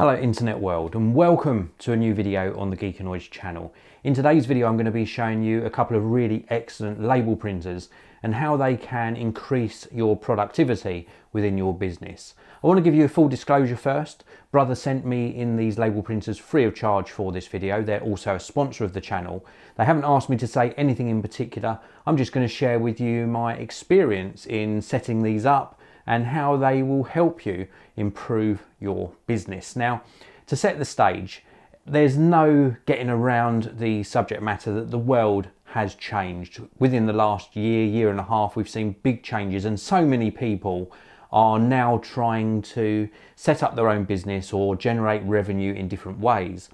Hello internet world, and welcome to a new video on the Geekanoids channel. In today's video I'm going to be showing you a couple of really excellent label printers and how they can increase your productivity within your business. I want to give you a full disclosure first. Brother sent me in these label printers free of charge for this video. They're also a sponsor of the channel. They haven't asked me to say anything in particular. I'm just going to share with you my experience in setting these up and how they will help you improve your business. Now, to set the stage, there's no getting around the subject matter that the world has changed. Within the last year and a half, we've seen big changes, and so many people are now trying to set up their own business or generate revenue in different ways.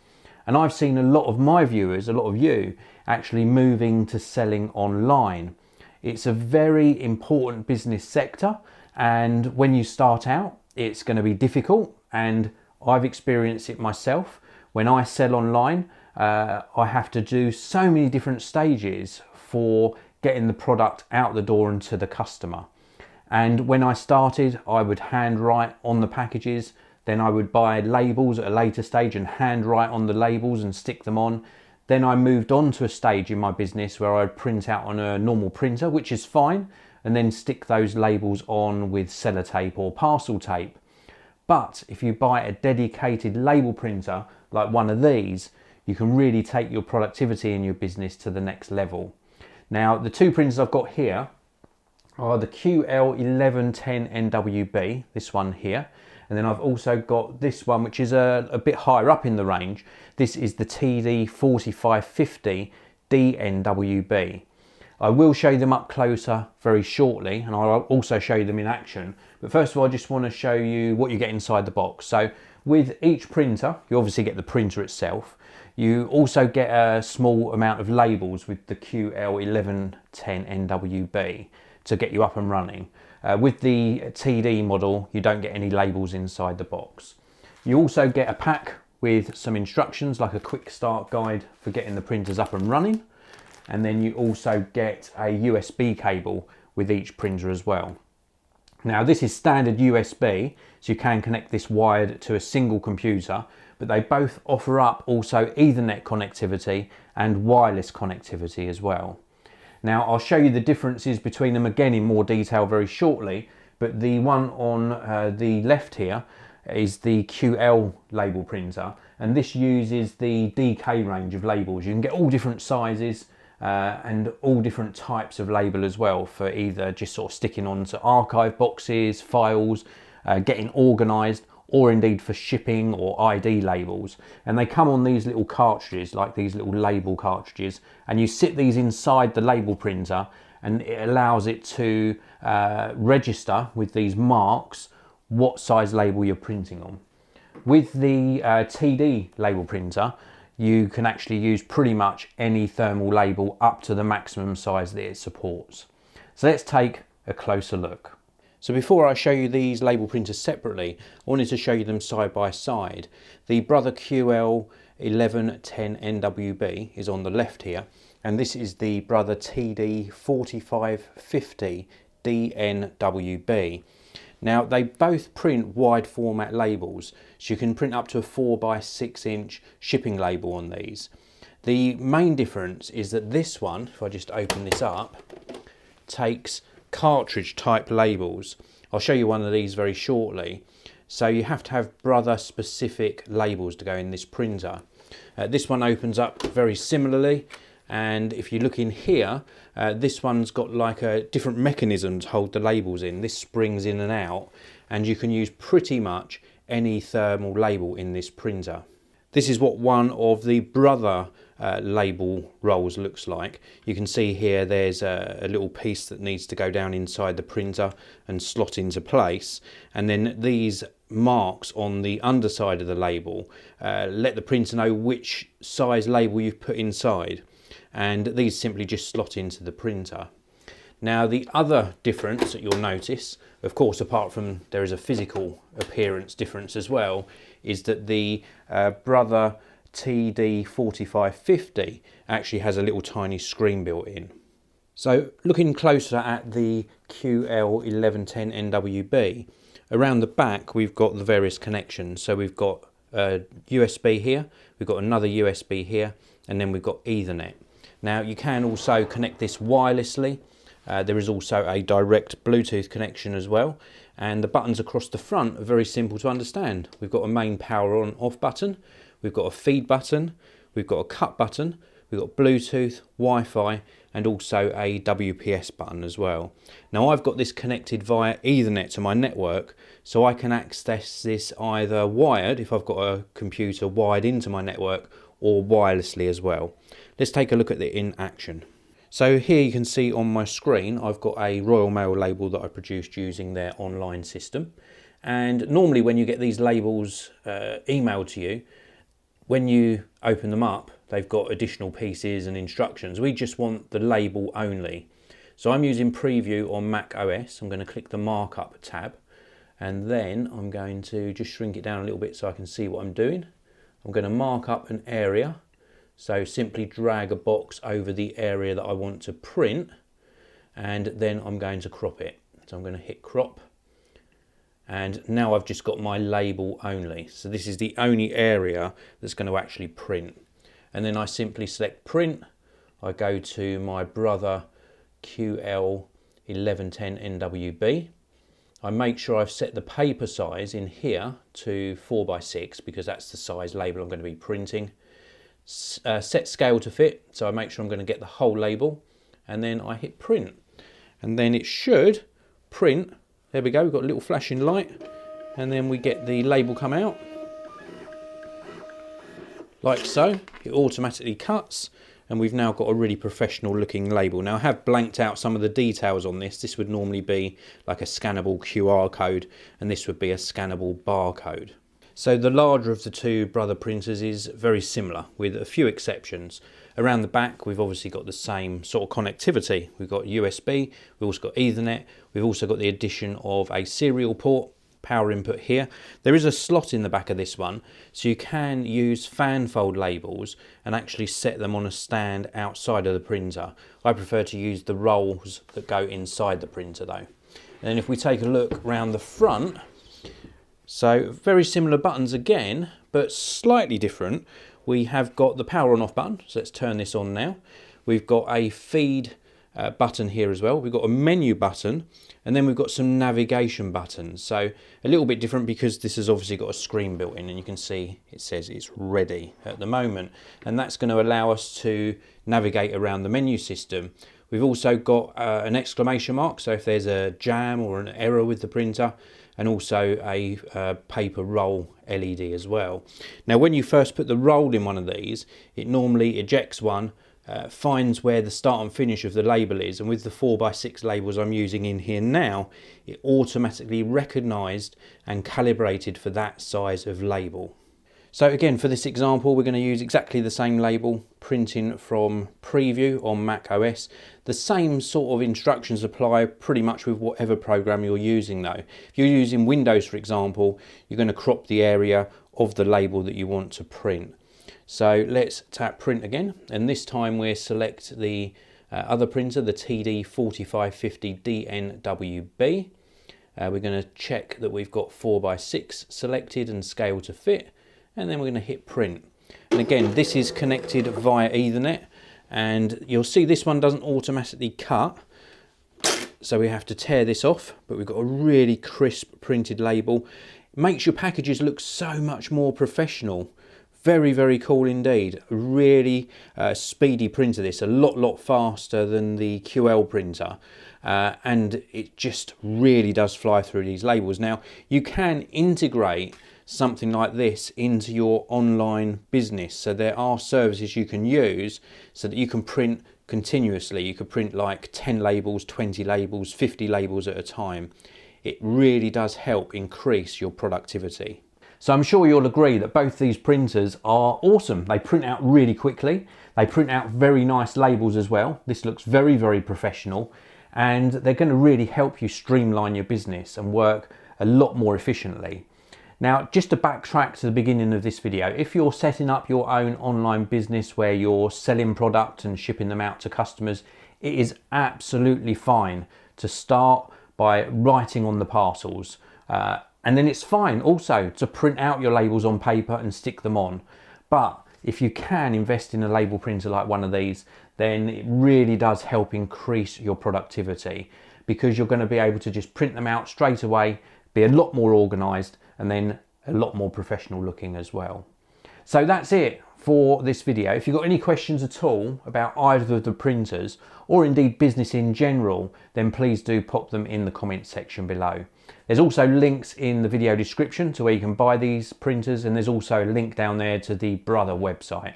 And I've seen a lot of my viewers, a lot of you, actually moving to selling online. It's a very important business sector, and when you start out, it's going to be difficult, and I've experienced it myself. When I sell online, I have to do so many different stages for getting the product out the door and to the customer. And when I started, I would handwrite on the packages, then I would buy labels at a later stage and handwrite on the labels and stick them on. Then I moved on to a stage in my business where I'd print out on a normal printer, which is fine, and then stick those labels on with sellotape or parcel tape. But if you buy a dedicated label printer like one of these, you can really take your productivity in your business to the next level. Now, the two printers I've got here are the QL-1110NWB, this one here, and then I've also got this one, which is a bit higher up in the range. This is the TD-4550DNWB. I will show you them up closer very shortly, and I'll also show you them in action. But first of all, I just want to show you what you get inside the box. So with each printer, you obviously get the printer itself. You also get a small amount of labels with the QL-1110NWB to get you up and running. With the TD model, you don't get any labels inside the box. You also get a pack with some instructions, like a quick start guide for getting the printers up and running. And then you also get a USB cable with each printer as well. Now, this is standard USB, so you can connect this wired to a single computer, but they both offer up also Ethernet connectivity and wireless connectivity as well. Now, I'll show you the differences between them again in more detail very shortly, but the one on the left here is the QL label printer, and this uses the DK range of labels. You can get all different sizes and all different types of label as well, for either just sort of sticking onto archive boxes, files, getting organised, or indeed for shipping or ID labels. And they come on these little cartridges, like these little label cartridges, and you sit these inside the label printer, and it allows it to register with these marks what size label you're printing on. With the TD label printer, you can actually use pretty much any thermal label up to the maximum size that it supports. So let's take a closer look. So before I show you these label printers separately, I wanted to show you them side by side. The Brother QL-1110NWB is on the left here, and this is the Brother TD-4550DNWB. Now, they both print wide format labels, so you can print up to a 4x6 inch shipping label on these. The main difference is that this one, if I just open this up, takes cartridge type labels. I'll show you one of these very shortly. So you have to have Brother specific labels to go in this printer. This one opens up very similarly, and if you look in here, this one's got like a different mechanism to hold the labels in. This springs in and out, and you can use pretty much any thermal label in this printer. This is what one of the Brother label rolls looks like. You can see here there's a little piece that needs to go down inside the printer and slot into place, and then these marks on the underside of the label let the printer know which size label you've put inside, and these simply just slot into the printer. Now, the other difference that you'll notice, of course, apart from there is a physical appearance difference as well, is that the Brother TD-4550 actually has a little tiny screen built in. So looking closer at the QL-1110NWB, around the back we've got the various connections. So we've got a USB here, we've got another USB here, and then we've got Ethernet. Now you can also connect this wirelessly. There is also a direct Bluetooth connection as well, and the buttons across the front are very simple to understand. We've got a main power on off button, we've got a feed button, we've got a cut button, we've got Bluetooth, Wi-Fi, and also a WPS button as well. Now I've got this connected via Ethernet to my network, so I can access this either wired, if I've got a computer wired into my network, or wirelessly as well. Let's take a look at it in action. So here you can see on my screen I've got a Royal Mail label that I produced using their online system. And normally when you get these labels emailed to you, when you open them up, they've got additional pieces and instructions. We just want the label only. So I'm using Preview on Mac OS. I'm going to click the Markup tab, and then I'm going to just shrink it down a little bit so I can see what I'm doing. I'm going to mark up an area. So simply drag a box over the area that I want to print, and then I'm going to crop it. So I'm going to hit crop, and now I've just got my label only. So this is the only area that's going to actually print. And then I simply select print. I go to my Brother QL-1110NWB. I make sure I've set the paper size in here to 4x6 because that's the size label I'm going to be printing. Set scale to fit, so I make sure I'm going to get the whole label, and then I hit print, and then it should print. There we go, we've got a little flashing light, and then we get the label come out like so. It automatically cuts, and we've now got a really professional looking label. Now I have blanked out some of the details on this. This would normally be like a scannable QR code, and this would be a scannable barcode. So the larger of the two Brother printers is very similar with a few exceptions. Around the back we've obviously got the same sort of connectivity. We've got USB, we've also got Ethernet, we've also got the addition of a serial port, power input here. There is a slot in the back of this one, so you can use fan fold labels and actually set them on a stand outside of the printer. I prefer to use the rolls that go inside the printer though. And then if we take a look around the front, so very similar buttons again, but slightly different. We have got the power on off button, so let's turn this on now. We've got a feed button here as well. We've got a menu button, and then we've got some navigation buttons. So a little bit different because this has obviously got a screen built in, and you can see it says it's ready at the moment. And that's going to allow us to navigate around the menu system. We've also got an exclamation mark, so if there's a jam or an error with the printer, and also a paper roll LED as well. Now when you first put the roll in one of these, it normally ejects one, finds where the start and finish of the label is, and with the 4x6 labels I'm using in here now, it automatically recognised and calibrated for that size of label. So again, for this example, we're going to use exactly the same label, printing from Preview on Mac OS. The same sort of instructions apply pretty much with whatever program you're using though. If you're using Windows, for example, you're going to crop the area of the label that you want to print. So let's tap print again, and this time we'll select the other printer, the TD-4550DNWB. We're going to check that we've got 4x6 selected and scale to fit, and then we're going to hit print. And again, this is connected via Ethernet, and you'll see this one doesn't automatically cut, so we have to tear this off, but we've got a really crisp printed label. It makes your packages look so much more professional. Very, very cool indeed. A really speedy printer this, a lot faster than the QL printer. And it just really does fly through these labels. Now, you can integrate something like this into your online business. So there are services you can use so that you can print continuously. You could print like 10 labels, 20 labels, 50 labels at a time. It really does help increase your productivity. So I'm sure you'll agree that both these printers are awesome. They print out really quickly. They print out very nice labels as well. This looks very, very professional, and they're going to really help you streamline your business and work a lot more efficiently. Now, just to backtrack to the beginning of this video, if you're setting up your own online business where you're selling product and shipping them out to customers, it is absolutely fine to start by writing on the parcels. And then it's fine also to print out your labels on paper and stick them on. But if you can invest in a label printer like one of these, then it really does help increase your productivity, because you're going to be able to just print them out straight away, be a lot more organized, and then a lot more professional looking as well. So that's it for this video. If you've got any questions at all about either of the printers, or indeed business in general, then please do pop them in the comments section below. There's also links in the video description to where you can buy these printers, and there's also a link down there to the Brother website.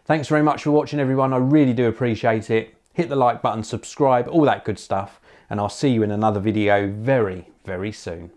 Thanks very much for watching, everyone. I really do appreciate it. Hit the like button, subscribe, all that good stuff, and I'll see you in another video very, very soon.